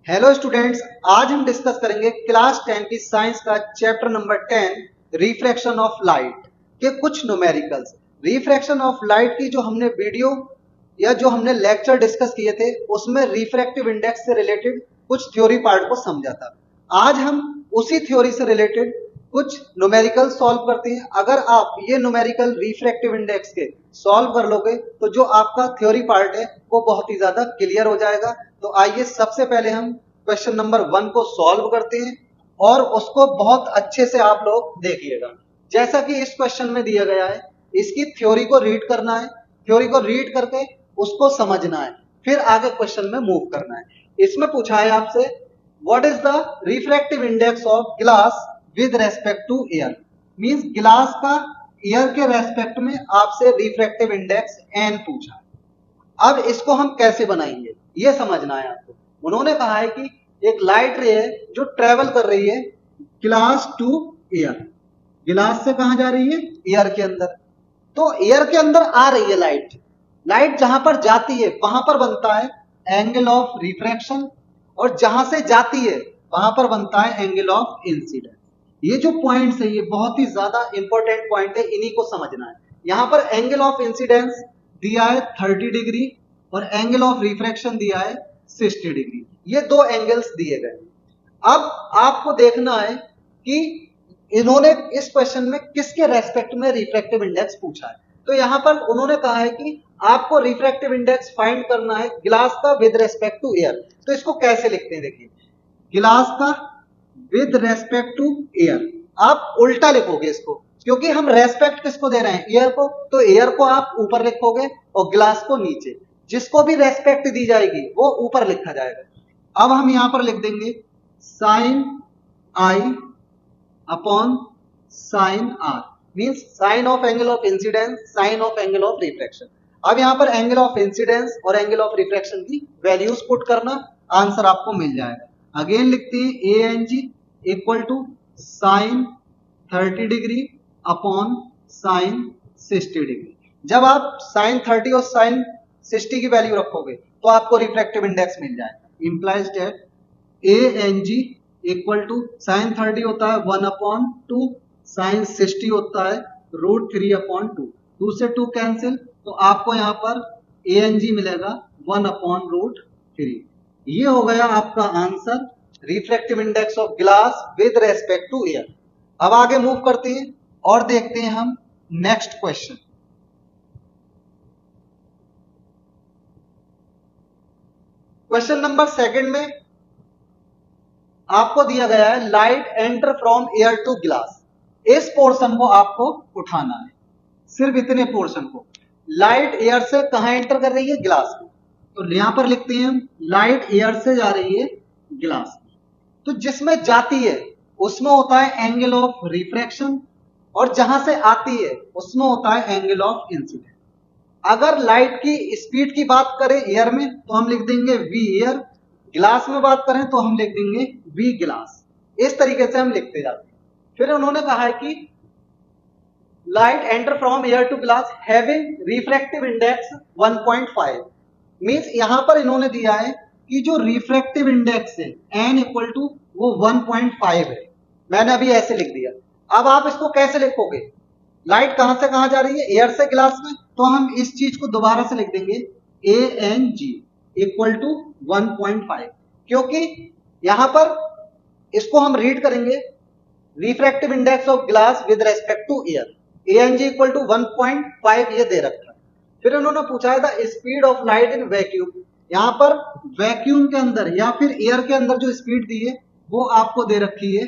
Hello students, आज हम discuss करेंगे क्लास 10 की साइंस का chapter number 10 refraction of light के कुछ न्यूमेरिकल्स। रिफ्रैक्शन ऑफ लाइट की जो हमने वीडियो या जो हमने लेक्चर डिस्कस किए थे उसमें रिफ्रैक्टिव इंडेक्स से रिलेटेड कुछ थ्योरी पार्ट को समझा था। आज हम उसी थ्योरी से रिलेटेड कुछ न्यूमेरिकल सॉल्व करते हैं। अगर आप ये न्यूमेरिकल रिफ्रैक्टिव इंडेक्स के सॉल्व कर लोगे तो जो आपका थ्योरी पार्ट है वो बहुत ही ज्यादा क्लियर हो जाएगा। तो आइए सबसे पहले हम क्वेश्चन नंबर 1 को सॉल्व करते हैं और उसको बहुत अच्छे से आप लोग देखिएगा। जैसा कि इस क्वेश्चन में दिया गया है, इसकी थ्योरी को रीड करना है, थ्योरी को रीड करके उसको समझना है, फिर आगे क्वेश्चन में मूव करना है। इसमें पूछा है आपसे what is the refractive index of glass with respect to air. Means glass का एयर के रेस्पेक्ट में आपसे रिफ्रैक्टिव इंडेक्स n पूछा। अब इसको हम कैसे बनाएंगे ये समझना है आपको। उन्होंने कहा है कि एक लाइट रे है जो ट्रेवल कर रही है ग्लास टू एयर। ग्लास से कहां जा रही है? एयर के अंदर। तो एयर के अंदर आ रही है लाइट। लाइट जहां पर जाती है वहां पर बनता है एंगल ऑफ रिफ्रैक्शन और जहां से जाती है वहां पर बनता है एंगल ऑफ इंसिडेंस। ये जो पॉइंट्स है ये बहुत ही ज्यादा इंपॉर्टेंट पॉइंट है, इन्हीं को समझना है। यहां पर एंगल ऑफ इंसिडेंस दिया है 30 डिग्री और एंगल ऑफ रिफ्रैक्शन दिया है 60 डिग्री। ये दो एंगल्स दिए गए। अब आपको देखना है कि इन्होंने इस क्वेश्चन में किसके रेस्पेक्ट में रिफ्रैक्टिव इंडेक्स पूछा है। तो यहां पर उन्होंने कहा है कि आपको रिफ्रैक्टिव इंडेक्स फाइंड करना है ग्लास का विद रेस्पेक्ट टू एयर। तो इसको कैसे लिखते हैं, देखिए ग्लास का विद रेस्पेक्ट टू एयर। आप उल्टा लिखोगे इसको, क्योंकि हम रेस्पेक्ट किसको दे रहे हैं? एयर को। तो एयर को आप ऊपर लिखोगे और ग्लास को नीचे। जिसको भी रेस्पेक्ट दी जाएगी वो ऊपर लिखा जाएगा। अब हम यहां पर लिख देंगे sine i upon sine r, means sine of angle of incidence, sine of angle of refraction. अब यहां पर एंगल ऑफ इंसिडेंस और एंगल ऑफ रिफ्रैक्शन की वैल्यूज पुट करना, आंसर आपको मिल जाएगा। अगेन लिखते हैं a N G equal to sine 30 degree upon sine 60 degree. जब आप साइन 30 और साइन 60 की वैल्यू रखोगे तो आपको रिफ्रैक्टिव इंडेक्स मिल जाएगा। Implies that A N G equal to sine 30 होता है 1 अपॉन 2, साइन 60 होता है √3 अपॉन 2। 2 से 2 कैंसिल, तो आपको यहां पर ए एन जी मिलेगा 1 अपॉन √3। ये हो गया आपका answer, refractive index of glass with respect to air. अब आगे मूव करते हैं और देखते हैं हम नेक्स्ट क्वेश्चन। क्वेश्चन नंबर 2 में आपको दिया गया है light enter from air to glass. इस पोर्शन को आपको उठाना है, सिर्फ इतने पोर्शन को। लाइट एयर से कहां एंटर कर रही है? ग्लास में। तो यहां पर लिखते हैं हम लाइट एयर से जा रही है ग्लास में। तो जिसमें जाती है उसमें होता है एंगल ऑफ रिफ्रैक्शन और जहां से आती है उसमें होता है एंगल ऑफ इंसिडेंस। अगर लाइट की स्पीड की बात करें एयर में तो हम लिख देंगे वी एयर, ग्लास में बात करें तो हम लिख देंगे वी ग्लास। इस तरीके से हम लिखते जाते हैं। फिर उन्होंने कहा है कि light enter from air to glass having refractive index 1.5। Means यहां पर इन्होंने दिया है कि जो रिफ्रैक्टिव इंडेक्स है n इक्वल टू वो 1.5 है। मैंने अभी ऐसे लिख दिया। अब आप इसको कैसे लिखोगे? लाइट कहां से कहां जा रही है? एयर से ग्लास में। तो हम इस चीज को दोबारा से लिख देंगे A N G equal to 1.5, क्योंकि यहां पर इसको हम रीड करेंगे refractive index of glass with respect to air. A N G equal to 1.5 ये दे रखा है। फिर उन्होंने पूछा है the speed of light in vacuum. यहां पर वैक्यूम के अंदर या फिर एयर के अंदर जो स्पीड दी है वो आपको दे रखी है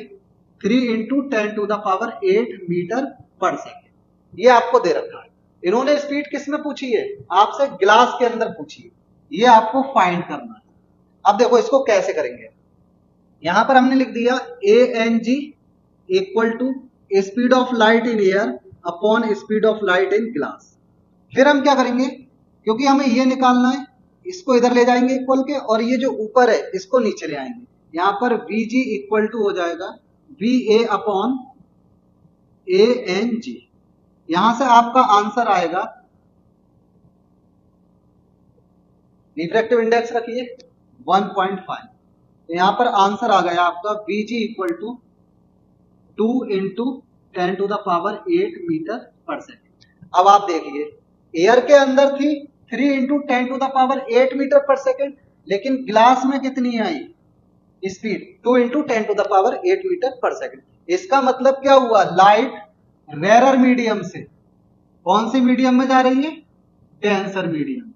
3 × 10⁸ मीटर पर सेकेंड। ये आपको दे रखा है। इन्होंने स्पीड किस में पूछी है? आपसे ग्लास के अंदर पूछी है। ये आपको फाइंड करना है। अब देखो इसको कैसे करेंगे। यहां पर हमने लिख दिया a N G equal to speed of light in air upon speed of light in glass. फिर हम क्या करेंगे, क्योंकि हमें ये निकालना है, इसको इधर ले जाएंगे इक्वल के, और ये जो ऊपर है इसको नीचे ले आएंगे। यहां पर वी जी इक्वल टू हो जाएगा V A upon A N G. यहां से आपका आंसर आएगा, रिफ्रैक्टिव इंडेक्स रखिए 1.5। यहाँ पर आंसर आ गया आपका Vg equal to 2 into 10⁸ metre per second. अब आप देखिए एयर के अंदर थी 3 इंटू 10⁸ मीटर पर सेकेंड, लेकिन ग्लास में कितनी आई speed 2 into 10⁸ metre per second. इसका मतलब क्या हुआ, लाइट रेयर मीडियम से कौन सी मीडियम में जा रही है, डेंसर मीडियम।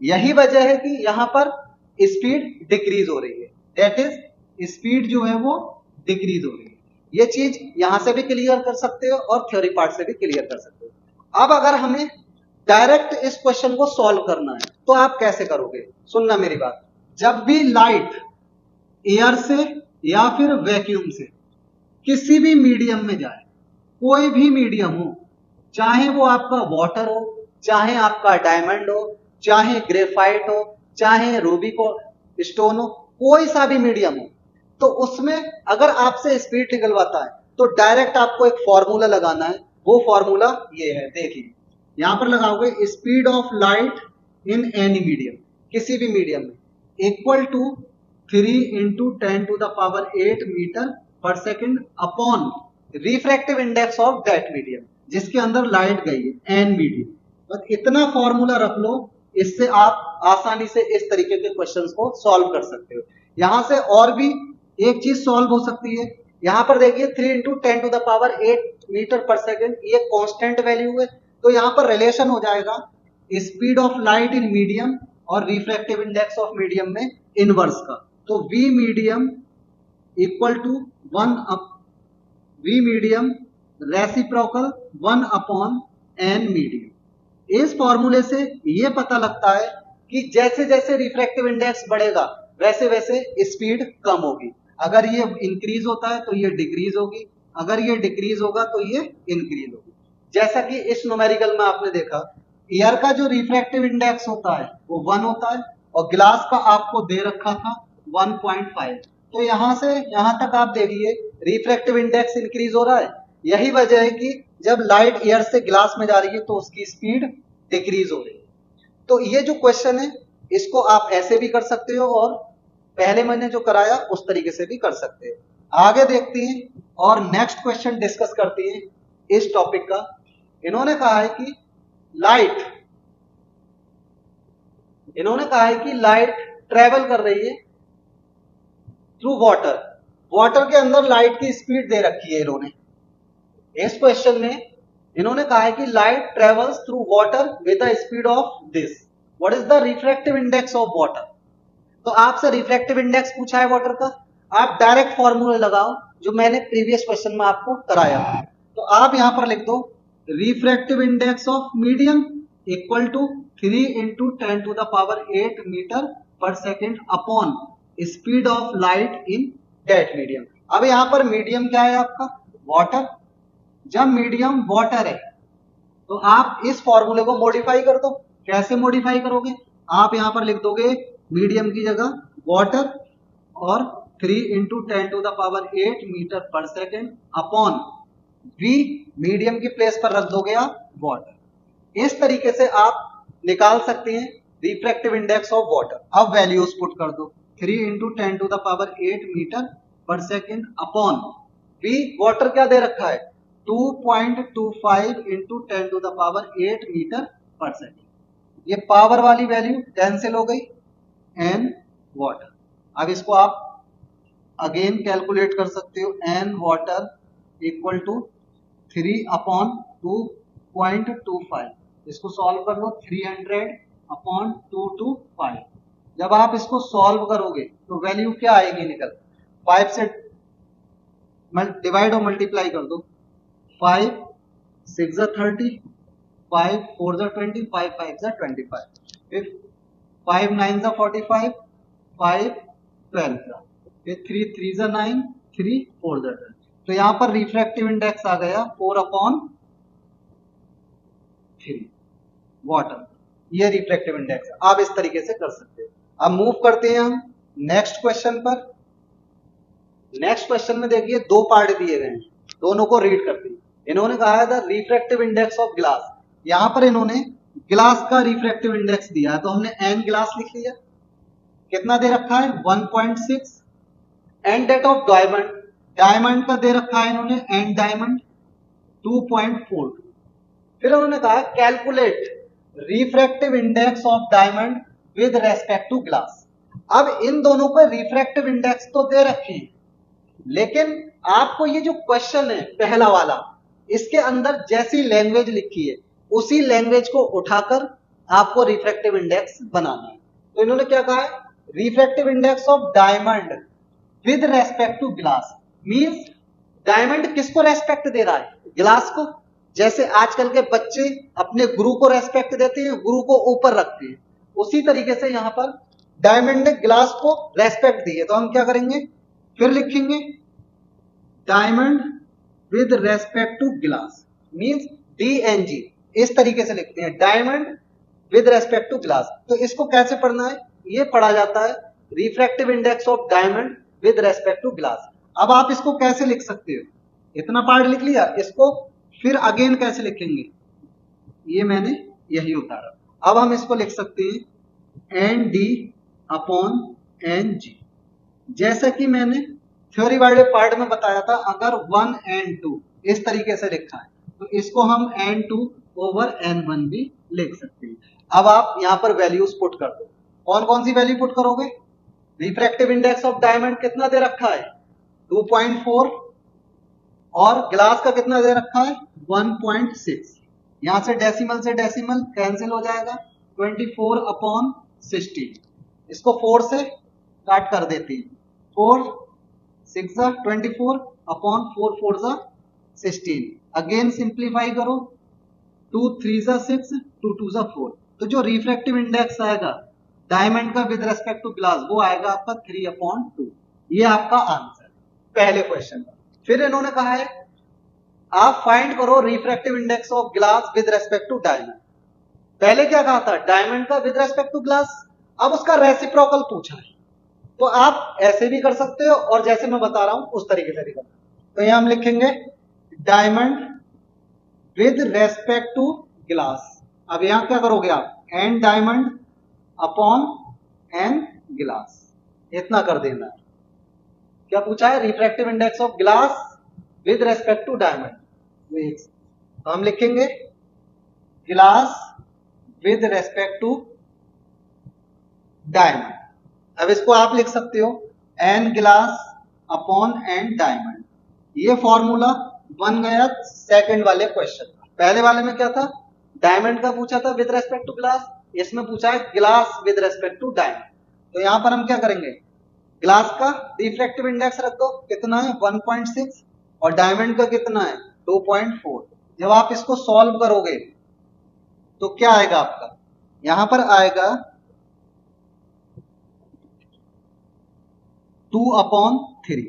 यही वजह है कि यहां पर स्पीड डिक्रीज हो रही है, दैट इज स्पीड जो है वो डिक्रीज हो रही है। ये चीज यहां से भी क्लियर कर सकते हो और थ्योरी पार्ट से भी क्लियर कर सकते हो। अब अगर हमें डायरेक्ट इस क्वेश्चन को सॉल्व करना है तो आप कैसे करोगे, सुनना मेरी बात। जब भी लाइट एयर से या फिर वैक्यूम से किसी भी मीडियम में जाए, कोई भी मीडियम हो, चाहे वो आपका वाटर हो, चाहे आपका डायमंड हो, चाहे ग्रेफाइट हो, चाहे रूबी को स्टोन हो, कोई सा भी मीडियम हो, तो उसमें अगर आपसे स्पीड निकलवाता है तो डायरेक्ट आपको एक फॉर्मूला लगाना है। वो फॉर्मूला ये है, देखिए यहां पर लगाओगे speed of light in any medium, किसी भी मीडियम में equal to 3 into 10⁸ metre per second upon refractive index of that medium, जिसके अंदर लाइट गई है एन मीडियम। बस इतना फॉर्मूला रख लो, इससे आप आसानी से इस तरीके के क्वेश्चंस को सॉल्व कर सकते हो। यहां से और भी एक चीज सॉल्व हो सकती है। यहां पर देखिए 3 इंटू 10⁸ मीटर पर सेकेंड, ये कांस्टेंट वैल्यू है, तो यहां पर रिलेशन हो जाएगा speed of light in medium और रिफ्रैक्टिव इंडेक्स ऑफ मीडियम में इनवर्स का। तो we medium equal to 1 V medium reciprocal 1 upon N medium. इस फॉर्मूले से ये पता लगता है कि जैसे जैसे रिफ्रैक्टिव इंडेक्स बढ़ेगा वैसे वैसे स्पीड कम होगी। अगर ये इंक्रीज होता है तो ये डिक्रीज होगी, अगर ये डिक्रीज होगा तो ये इंक्रीज होगी। जैसा कि इस न्यूमेरिकल में आपने देखा, एयर का जो रिफ्रैक्टिव इंडेक्स होता है वो 1 होता है और ग्लास का आपको दे रखा था 1.5। तो यहां से यहां तक आप देखिए रिफ्रैक्टिव इंडेक्स इंक्रीज हो रहा है। यही वजह है कि जब लाइट एयर से ग्लास में जा रही है तो उसकी स्पीड डिक्रीज हो रही है। तो ये जो क्वेश्चन है इसको आप ऐसे भी कर सकते हो और पहले मैंने जो कराया उस तरीके से भी कर सकते हो। आगे देखते हैं और नेक्स्ट क्वेश्चन डिस्कस करते हैं इस टॉपिक का। इन्होंने कहा है कि लाइट ट्रेवल कर रही है थ्रू वाटर। वाटर के अंदर लाइट की स्पीड दे रखी है इन्होंने। इस क्वेश्चन में इन्होंने कहा है कि light travels through water with the speed of this, what is the refractive index of water. तो आपसे रिफ्रैक्टिव इंडेक्स पूछा है वाटर का, आप डायरेक्ट फॉर्मूला लगाओ जो मैंने प्रीवियस क्वेश्चन में आपको कराया था। तो आप यहां पर लिख दो refractive index of medium equal to 3 into 10⁸ metre per second upon speed of light in that medium. अब यहां पर मीडियम क्या है आपका, वाटर। जब मीडियम वाटर है तो आप इस फॉर्मूले को मॉडिफाई कर दो। कैसे मॉडिफाई करोगे, आप यहां पर लिख दोगे मीडियम की जगह वाटर और 3 into 10⁸ metre per second upon we, medium की प्लेस पर रख दोगे आप वाटर। इस तरीके से आप निकाल सकते हैं रिफ्रैक्टिव इंडेक्स ऑफ वाटर। अब वैल्यूज पुट कर दो 3 into 10⁸ metre per second upon we, water क्या दे रखा है 2.25 इंटू 10⁸ मीटर पर सेकेंड। ये पावर वाली वैल्यू कैंसिल हो गई, एन वाटर। अब इसको आप अगेन कैलकुलेट कर सकते हो, N water equal to 3 upon 2.25। इसको सॉल्व कर लो 300 अपॉन 225। जब आप इसको सॉल्व करोगे तो वैल्यू क्या आएगी निकल, 5 से डिवाइड और मल्टीप्लाई कर दो, 5 6 30, 5 4 20, 5 5 25, फिर 5 9 45, 5 12, फिर 3 3 9, 3 4 12। तो यहां पर रिफ्रैक्टिव इंडेक्स आ गया 4/3 वाटर। ये रिफ्रैक्टिव इंडेक्स आप इस तरीके से कर सकते हो। अब मूव करते हैं हम नेक्स्ट क्वेश्चन पर। नेक्स्ट क्वेश्चन में देखिए दो पार्ट दिए गए हैं, दोनों को रीड करते हैं। इन्होंने कहा है the refractive index of glass. यहां पर इन्होंने ग्लास का रिफ्रैक्टिव इंडेक्स दिया है तो हमने एन ग्लास लिख लिया। कितना दे रखा है 1.6 and that of diamond, diamond का दे रखा है इन्होंने एंड डायमंड 2.4। फिर उन्होंने कहा calculate refractive index of diamond with respect to glass. अब इन दोनों को रिफ्रैक्टिव इंडेक्स तो दे रखी है, लेकिन आपको ये जो क्वेश्चन है पहला वाला, इसके अंदर जैसी लैंग्वेज लिखी है उसी लैंग्वेज को उठाकर आपको रिफ्रैक्टिव इंडेक्स बनाना है। तो इन्होंने क्या कहा है, refractive index of diamond with respect to glass, means diamond किसको रेस्पेक्ट दे रहा है, ग्लास को। जैसे आजकल के बच्चे अपने गुरु को रेस्पेक्ट देते हैं, गुरु को ऊपर रखते हैं, उसी तरीके से यहां पर डायमंड ने ग्लास को रेस्पेक्ट दी है। तो हम क्या करेंगे, फिर लिखेंगे diamond with respect to glass, means DNG, इस तरीके से लिखते हैं diamond with respect to glass. तो इसको कैसे पढ़ना है, ये पढ़ा जाता है refractive index of diamond with respect to glass. अब आप इसको कैसे लिख सकते हो, इतना पार्ट लिख लिया, इसको फिर अगेन कैसे लिखेंगे, ये मैंने यही उतारा। अब हम इसको लिख सकते हैं ND/NG, जैसा कि मैंने थ्योरी वाले पार्ट में बताया था। अगर 1 and 2 इस तरीके से लिखा है तो इसको हम N2/N1 भी लिख सकते हैं। अब आप यहां पर वैल्यूज पुट कर दो, कौन कौन सी वैल्यू पुट करोगे, रिफ्रैक्टिव इंडेक्स ऑफ डायमंड कितना दे रखा है 2.4 और ग्लास का कितना दे रखा है 1.6। यहां से डेसिमल कैंसिल हो जाएगा, 24/16, इसको 4 से काट कर देते हैं, 4 6 24/4 4 16, अगेन सिंप्लीफाई करो, 2 3 6 2 2 4। तो जो रिफ्रैक्टिव इंडेक्स आएगा डायमंड का विद रेस्पेक्ट टू ग्लास वो आएगा आपका 3/2। ये आपका आंसर पहले क्वेश्चन का। फिर इन्होंने कहा है आप फाइंड करो refractive index of glass with respect to diamond. पहले क्या कहा था, डायमंड का विद रेस्पेक्ट टू ग्लास, अब उसका रेसिप्रोकल पूछा है। तो आप ऐसे भी कर सकते हो और जैसे मैं बता रहा हूं उस तरीके से भी कर सकते हो। तो यहां हम लिखेंगे diamond with respect to glass. अब यहां क्या करोगे आप, N diamond upon N glass, इतना कर देना है। क्या पूछा है, refractive index of glass with respect to diamond. तो हम लिखेंगे glass with respect to diamond. अब इसको आप लिख सकते हो N glass upon N diamond. ये फॉर्मूला बन गया सेकंड वाले क्वेश्चन का। पहले वाले में क्या था, डायमंड का पूछा था विद रेस्पेक्ट टू ग्लास, इसमें पूछा है glass with respect to diamond. तो यहां पर हम क्या करेंगे, ग्लास का रिफ्रैक्टिव इंडेक्स रख दो, कितना है 1.6 और डायमंड का कितना है 2.4। जब आप इसको सॉल्व करोगे तो क्या आएगा आपका, यहां पर आएगा 2/3।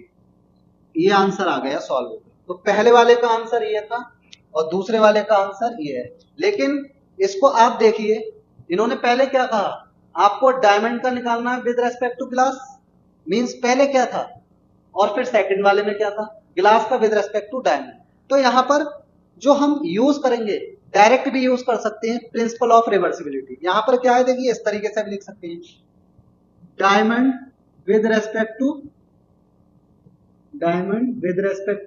ये आंसर आ गया सॉल्व हो गया। तो पहले वाले का आंसर ये था और दूसरे वाले का आंसर ये है। लेकिन इसको आप देखिए, इन्होंने पहले क्या कहा, आपको डायमंड का निकालना है with respect to glass, means पहले क्या था, और फिर सेकंड वाले में क्या था, ग्लास का विद रेस्पेक्ट टू डायमंड। तो यहां पर जो हम यूज करेंगे, डायरेक्ट भी यूज कर सकते हैं, प्रिंसिपल ऑफ रिवर्सिबिलिटी। यहां पर क्या है देखिए, इस तरीके से भी लिख सकते हैं, diamond with respect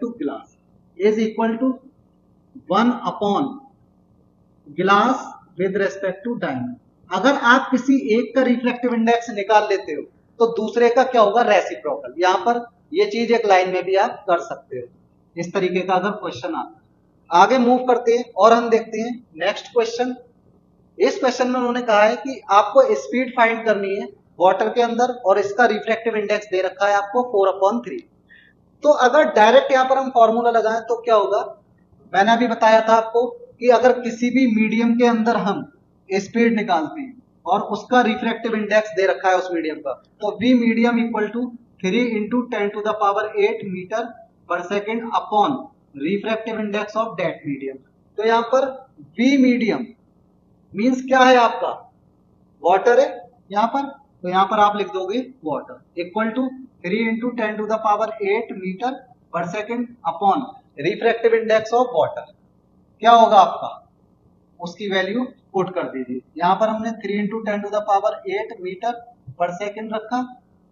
to glass is equal to 1/, glass with respect to diamond. अगर आप किसी एक का रिफ्लेक्टिव इंडेक्स निकाल लेते हो तो दूसरे का क्या होगा, रेसिप्रोकल। यहां पर ये चीज एक लाइन में भी आप कर सकते हो, इस तरीके का अगर क्वेश्चन आता है। आगे मूव करते हैं और हम देखते हैं नेक्स्ट क्वेश्चन। इस क्वेश्चन में उन्होंने कहा है कि आपको स्पीड फाइंड करनी है वाटर के अंदर और इसका रिफ्रैक्टिव इंडेक्स दे रखा है आपको 4/3। तो अगर डायरेक्ट यहां पर हम फॉर्मूला लगाएं तो क्या होगा, मैंने अभी बताया था आपको कि अगर किसी भी मीडियम के अंदर हम स्पीड निकालते हैं और उसका रिफ्रैक्टिव इंडेक्स दे रखा है उस मीडियम का, तो we medium equal to 3 × 10⁸ metre per second upon refractive index of that medium. तो यहां पर वी मीडियम मींस क्या है आपका, वाटर है यहां पर। तो यहां पर आप लिख दोगे water equal to 3 × 10⁸ metre per second upon refractive index of water. क्या होगा आपका, उसकी वैल्यू पुट कर दीजिए। यहां पर हमने 3 × 10⁸ मीटर पर सेकेंड रखा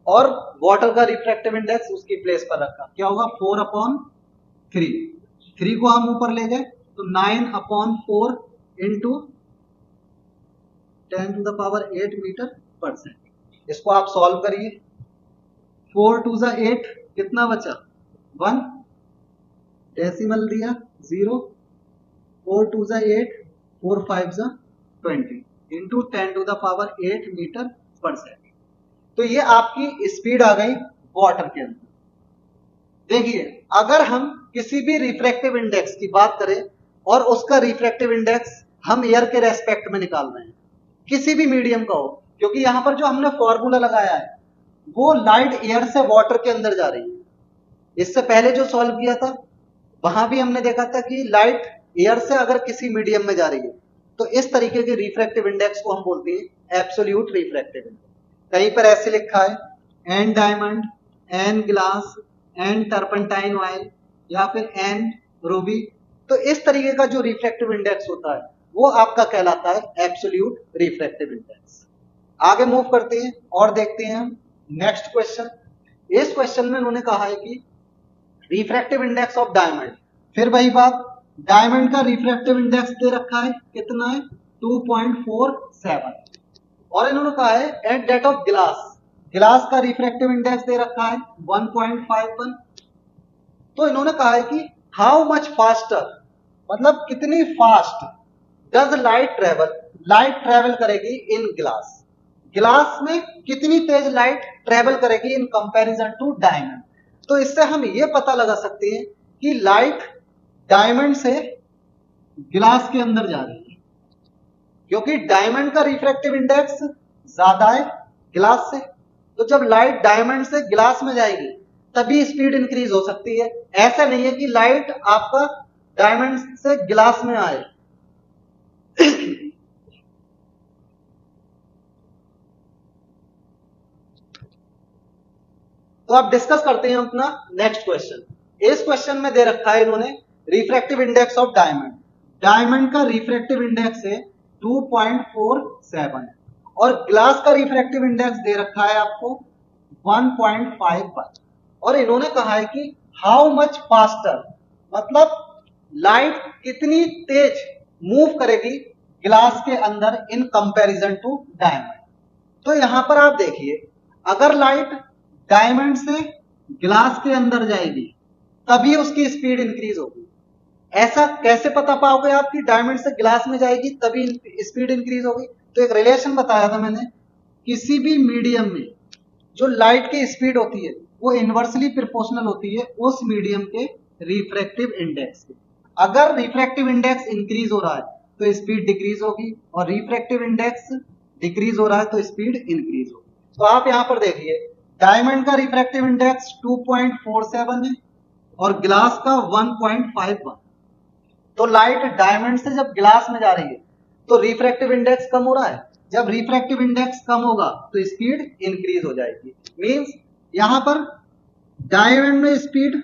और वाटर का रिफ्रैक्टिव इंडेक्स उसकी प्लेस पर रखा, क्या होगा 4/3। 3 को हम ऊपर ले गए तो 9/4 इंटू 10⁸ मीटर पर सेकेंड। इसको आप सॉल्व करिए। 4 2 जा 8, कितना बचा 1, डेसिमल दिया 0, 4 2 जा 8, 4 5 जा 20 इंटू 10⁸ मीटर पर सेकेंड। तो ये आपकी स्पीड आ गई वाटर के अंदर। देखिए अगर हम किसी भी रिफ्रैक्टिव इंडेक्स की बात करें और उसका रिफ्रैक्टिव इंडेक्स हम एयर के रेस्पेक्ट में निकाल रहे हैं, किसी भी मीडियम का हो, क्योंकि यहां पर जो हमने फॉर्मूला लगाया है वो लाइट एयर से वाटर के अंदर जा रही है। इससे पहले जो सॉल्व किया था वहां भी हमने देखा था कि लाइट एयर से अगर किसी मीडियम में जा रही है तो इस तरीके के रिफ्रैक्टिव इंडेक्स को हम बोलते हैं एब्सोल्यूट रिफ्रैक्टिव इंडेक्स। कहीं पर ऐसे लिखा है N diamond, N glass, N turpentine oil या फिर एन रूबी, तो इस तरीके का जो रिफ्रैक्टिव इंडेक्स होता है वो आपका कहलाता है एब्सोल्यूट रिफ्रैक्टिव इंडेक्स। आगे मूव करते हैं और देखते हैं हम नेक्स्ट क्वेश्चन। इस क्वेश्चन में उन्होंने कहा है कि रिफ्रैक्टिव इंडेक्स ऑफ डायमंड, फिर वही बात, डायमंड का रिफ्रैक्टिव इंडेक्स दे रखा है, कितना है 2.47, और इन्होंने कहा है at that of glass, glass का रिफ्रैक्टिव इंडेक्स दे रखा है 1.51। तो इन्होंने कहा है कि हाउ मच फास्टर, मतलब कितनी fast does light travel, light travel करेगी इन ग्लास, ग्लास में कितनी तेज लाइट ट्रेवल करेगी इन कंपैरिजन टू डायमंड। तो इससे हम ये पता लगा सकते हैं कि लाइट डायमंड से ग्लास के अंदर जा रही है, क्योंकि डायमंड का रिफ्रैक्टिव इंडेक्स ज्यादा है ग्लास से। तो जब लाइट डायमंड से ग्लास में जाएगी तभी स्पीड इंक्रीज हो सकती है। ऐसा नहीं है कि लाइट आपका डायमंड से ग्लास में आए। तो आप डिस्कस करते हैं अपना नेक्स्ट क्वेश्चन। इस क्वेश्चन में दे रखा है इन्होंने refractive index of diamond, diamond का रिफ्रैक्टिव इंडेक्स है 2.47 और ग्लास का रिफ्रैक्टिव इंडेक्स दे रखा है आपको 1.51, और इन्होंने कहा है कि हाउ मच फास्टर, मतलब लाइट कितनी तेज मूव करेगी ग्लास के अंदर इन कंपैरिजन टू डायमंड। तो यहां पर आप देखिए अगर लाइट डायमंड से ग्लास के अंदर जाएगी तभी उसकी स्पीड इंक्रीज होगी। ऐसा कैसे पता पाओगे आप कि डायमंड से ग्लास में जाएगी तभी स्पीड इंक्रीज होगी? तो एक रिलेशन बताया था मैंने, किसी भी मीडियम में जो लाइट की स्पीड होती है वो इनवर्सली प्रोपोर्शनल होती है उस मीडियम के रिफ्रैक्टिव इंडेक्स के। अगर रिफ्रैक्टिव इंडेक्स इंक्रीज हो रहा है तो स्पीड डिक्रीज होगी, और रिफ्रैक्टिव इंडेक्स डिक्रीज हो रहा है तो स्पीड इंक्रीज होगी। तो आप यहां पर देखिए डायमंड का रिफ्रैक्टिव इंडेक्स 2.47 है और ग्लास का 1.51। तो लाइट डायमंड से जब ग्लास में जा रही है तो रिफ्रैक्टिव इंडेक्स कम हो रहा है, जब रिफ्रैक्टिव इंडेक्स कम होगा तो स्पीड इंक्रीज हो जाएगी। मींस यहां पर डायमंड में स्पीड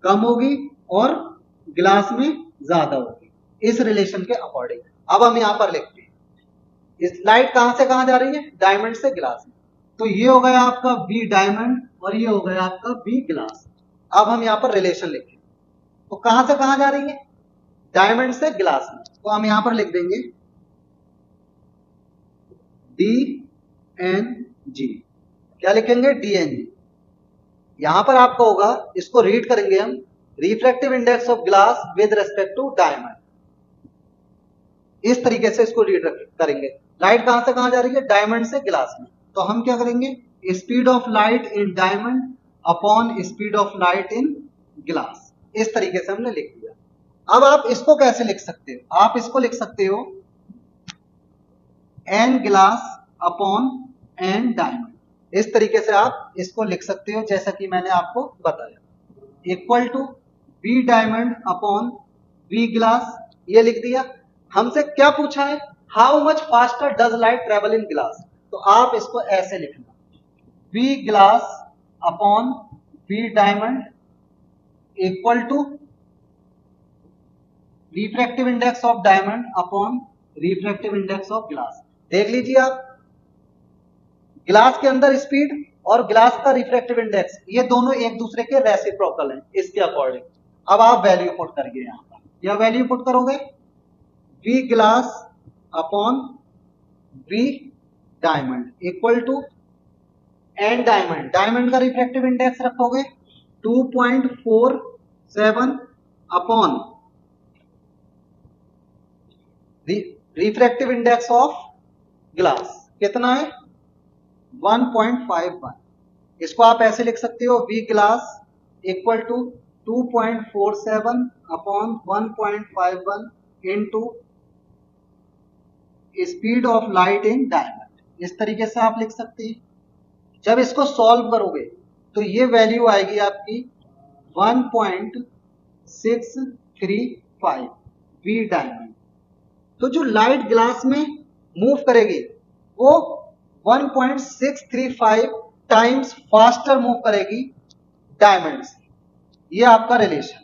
कम होगी और ग्लास में ज्यादा होगी, इस रिलेशन के अकॉर्डिंग। अब हम यहां पर लिखते हैं इस लाइट कहां से कहां जा रही है, डायमंड से ग्लास में, तो ये हो गया आपका बी डायमंड और ये हो गया आपका बी ग्लास। अब हम यहां पर रिलेशन लिखें, तो कहां से कहां जा रही है, डायमंड से ग्लास में, तो हम यहां पर लिख देंगे डी एन जी। क्या लिखेंगे, डी एन जी। यहां पर आपका होगा, इसको रीड करेंगे हम, refractive index of glass with respect to diamond. इस तरीके से इसको रीड करेंगे। लाइट कहां से कहां जा रही है, डायमंड से ग्लास में, तो हम क्या करेंगे, speed of light in diamond upon speed of light in glass. इस तरीके से हमने लिख दिया। अब आप इसको कैसे लिख सकते हो, आप इसको लिख सकते हो N glass upon N diamond. इस तरीके से आप इसको लिख सकते हो जैसा कि मैंने आपको बताया, equal to V diamond upon V glass. ये लिख दिया। हमसे क्या पूछा है, how much faster does light travel in glass, तो आप इसको ऐसे लिखना, V glass upon V diamond equal to refractive index of diamond upon refractive index of glass. देख लीजिए आप, ग्लास के अंदर स्पीड और ग्लास का रिफ्रैक्टिव इंडेक्स, ये दोनों एक दूसरे के रेसिप्रोकल हैं इसके अकॉर्डिंग। अब आप वैल्यू पुट करिए यहाँ पर, यह वैल्यू पुट करोगे V glass upon V diamond equal to N diamond, diamond का रिफ्रैक्टिव इंडेक्स रखोगे 2.47 upon refractive index of glass कितना है 1.51। इसको आप ऐसे लिख सकते हो V glass equal to 2.47 upon 1.51 into speed of light in diamond. इस तरीके से आप लिख सकते हैं। जब इसको सॉल्व करोगे तो ये वैल्यू आएगी आपकी 1.635 V डायमंड। तो जो लाइट ग्लास में मूव करेगी वो 1.635 टाइम्स फास्टर मूव करेगी डायमंड से। ये आपका रिलेशन।